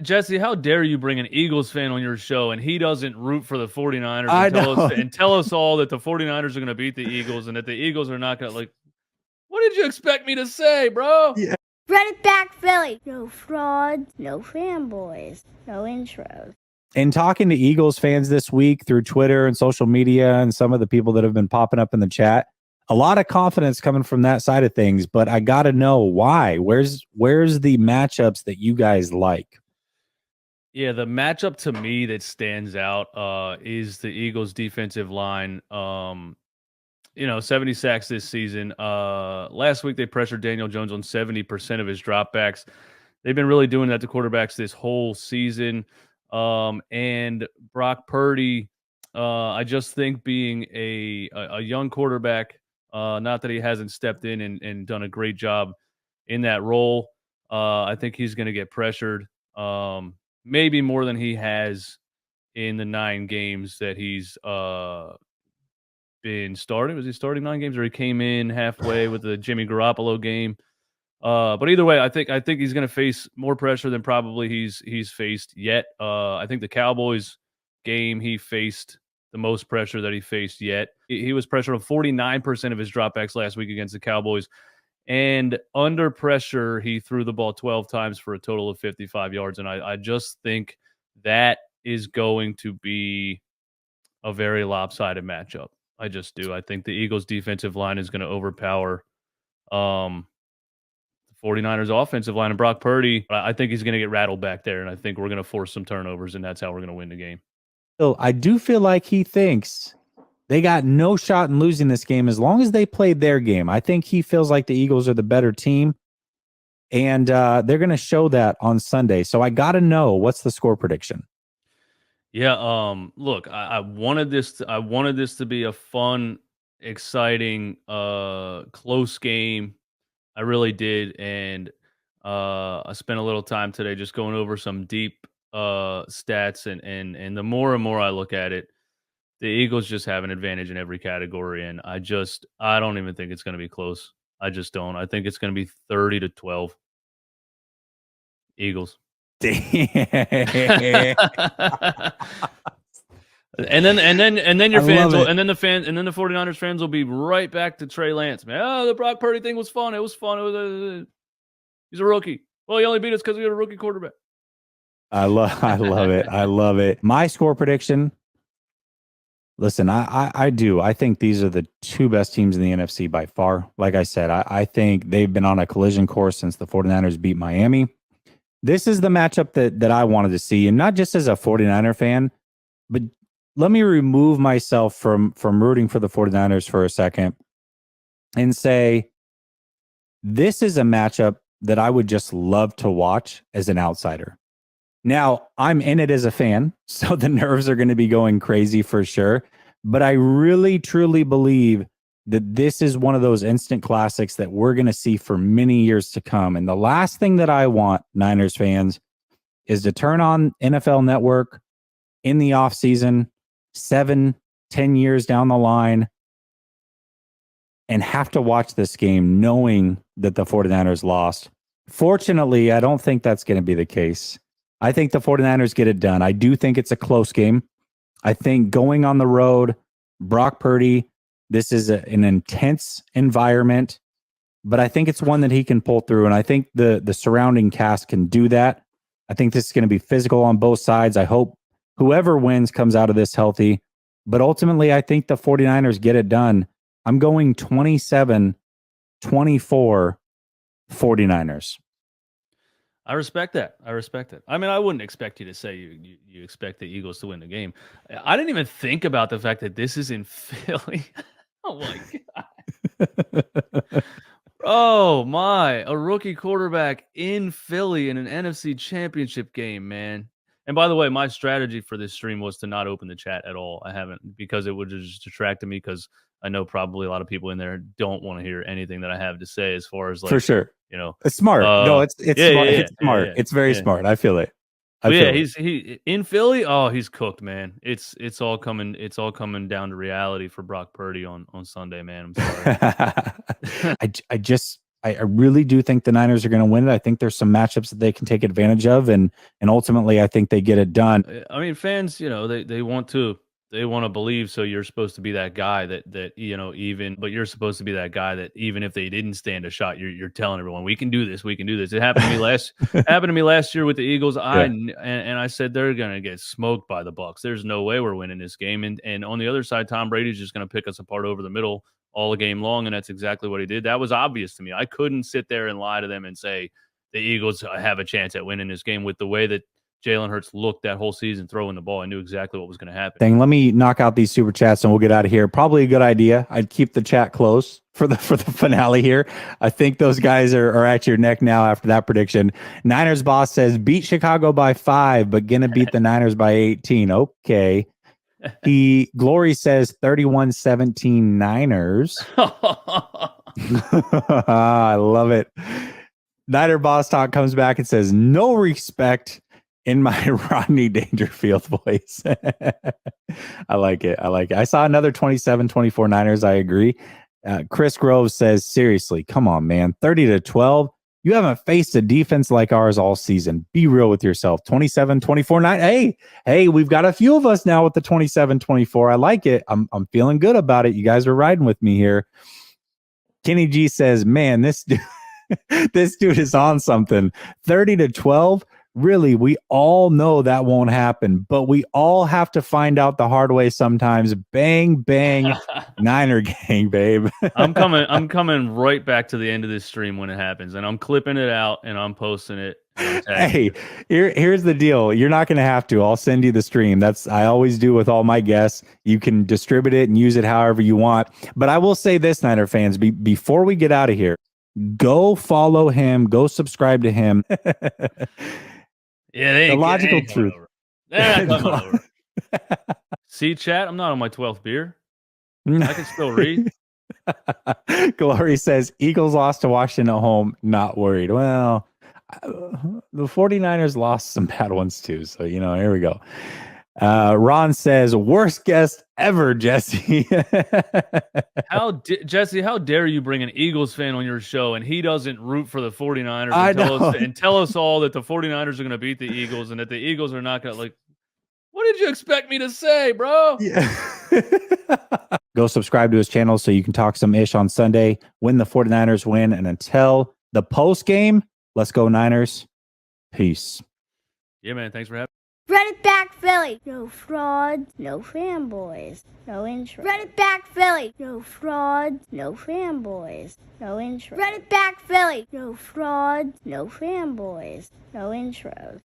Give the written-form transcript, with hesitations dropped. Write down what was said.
Jesse, how dare you bring an Eagles fan on your show and he doesn't root for the 49ers I and tell us all that the 49ers are going to beat the Eagles and that the Eagles are not going to, like, what did you expect me to say, bro? Yeah. Run it back, Philly. No frauds, no fanboys, no intros. In talking to Eagles fans this week through Twitter and social media and some of the people that have been popping up in the chat, a lot of confidence coming from that side of things, but I got to know why. Where's the matchups that you guys like? Yeah, the matchup to me that stands out is the Eagles defensive line. 70 sacks this season. Last week they pressured Daniel Jones on 70% of his dropbacks. They've been really doing that to quarterbacks this whole season. And Brock Purdy, I just think being a young quarterback, not that he hasn't stepped in and done a great job in that role. I think he's going to get pressured, maybe more than he has in the 9 games that he's been starting. Was he starting 9 games, or he came in halfway with the Jimmy Garoppolo game? But either way, I think he's going to face more pressure than probably he's faced yet. I think the Cowboys game, he faced the most pressure that he faced yet. He was pressured on 49% of his dropbacks last week against the Cowboys. And under pressure, he threw the ball 12 times for a total of 55 yards. And I just think that is going to be a very lopsided matchup. I just do. I think the Eagles' defensive line is going to overpower the 49ers' offensive line. And Brock Purdy, I think he's going to get rattled back there. And I think we're going to force some turnovers, and that's how we're going to win the game. So I do feel like he thinks they got no shot in losing this game as long as they played their game. I think he feels like the Eagles are the better team, and they're going to show that on Sunday. So I got to know, what's the score prediction? Yeah, look, I wanted this to be a fun, exciting, close game. I really did, and I spent a little time today just going over some deep stats, and the more and more I look at it, the Eagles just have an advantage in every category, and I don't even think it's going to be close. I just don't. I think it's going to be 30-12. Eagles. Damn. And then your fans will, and then the 49ers fans will be right back to Trey Lance, man. Oh, the Brock Purdy thing was fun. It was fun. He's a rookie. Well, he only beat us because we had a rookie quarterback. I love it. I love it. My score prediction. Listen, I do. I think these are the 2 best teams in the NFC by far. Like I said, I think they've been on a collision course since the 49ers beat Miami. This is the matchup that I wanted to see, and not just as a 49er fan, but let me remove myself from rooting for the 49ers for a second and say this is a matchup that I would just love to watch as an outsider. Now, I'm in it as a fan, so the nerves are going to be going crazy for sure, but I really, truly believe that this is one of those instant classics that we're going to see for many years to come. And the last thing that I want, Niners fans, is to turn on NFL Network in the offseason, 7-10 years down the line, and have to watch this game knowing that the 49ers lost. Fortunately, I don't think that's going to be the case. I think the 49ers get it done. I do think it's a close game. I think going on the road, Brock Purdy, this is an intense environment, but I think it's one that he can pull through, and I think the surrounding cast can do that. I think this is going to be physical on both sides. I hope whoever wins comes out of this healthy, but ultimately I think the 49ers get it done. I'm going 27-24 49ers. I respect that. I mean, I wouldn't expect you to say you expect the Eagles to win the game. I didn't even think about the fact that this is in Philly. Oh my God. Oh my, a rookie quarterback in Philly in an NFC Championship game, man. And by the way, my strategy for this stream was to not open the chat at all. I haven't, because it would just distract me, because I know probably a lot of people in there don't want to hear anything that I have to say as far as, like, for sure. It's smart. No, it's smart. It's smart. It's very smart. I feel it. He in Philly. Oh, he's cooked, man. It's all coming down to reality for Brock Purdy on Sunday, man. I'm sorry. I just I really do think the Niners are going to win it. I think there's some matchups that they can take advantage of, and ultimately, I think they get it done. I mean, fans, they want to believe. So you're supposed to be that guy that but you're supposed to be that guy that even if they didn't stand a shot, you're telling everyone we can do this, we can do this. It happened to me last year with the Eagles. And I said they're gonna get smoked by the Bucs. There's no way we're winning this game. And on the other side, Tom Brady's just gonna pick us apart over the middle all game long, and that's exactly what he did. That was obvious to me. I couldn't sit there and lie to them and say the Eagles have a chance at winning this game with the way that Jalen Hurts looked that whole season throwing the ball. I knew exactly what was going to happen. Let me knock out these super chats and we'll get out of here. Probably a good idea. I'd keep the chat close for the finale here. I think those guys are at your neck now after that prediction. Niners boss says beat Chicago by 5, but gonna beat the Niners by 18. Okay. Glory says 31-17 Niners. I love it. Niner Boss Talk comes back and says, no respect in my Rodney Dangerfield voice. I like it. I saw another 27-24 Niners. I agree. Chris Groves says, seriously, come on, man. 30-12. You haven't faced a defense like ours all season. Be real with yourself. 27-24 9. Hey, we've got a few of us now with the 27-24. I like it. I'm feeling good about it. You guys are riding with me here. Kenny G says, man, this dude is on something. 30-12. Really, we all know that won't happen, but we all have to find out the hard way sometimes. Bang, bang, Niner gang, babe. I'm coming right back to the end of this stream when it happens, and I'm clipping it out and I'm posting it. Hey, here's the deal. You're not going to have to. I'll send you the stream. I always do with all my guests. You can distribute it and use it however you want. But I will say this, Niner fans, before we get out of here, go follow him. Go subscribe to him. Yeah, the logical truth. See, chat, I'm not on my 12th beer. I can still read. Glory says, Eagles lost to Washington at home. Not worried. Well, the 49ers lost some bad ones too. So, here we go. Ron says, worst guest ever, Jesse. Jesse, how dare you bring an Eagles fan on your show and he doesn't root for the 49ers and tell us all that the 49ers are going to beat the Eagles and that the Eagles are not going to, what did you expect me to say, bro? Yeah. Go subscribe to his channel so you can talk some ish on Sunday when the 49ers win. And until the post game, let's go Niners. Peace. Yeah, man. Thanks for having me. Run it back, Philly. No frauds, no fanboys, no intro. Run it back, Philly. No frauds, no fanboys, no intro. Run it back, Philly. No frauds, no fanboys, no intros.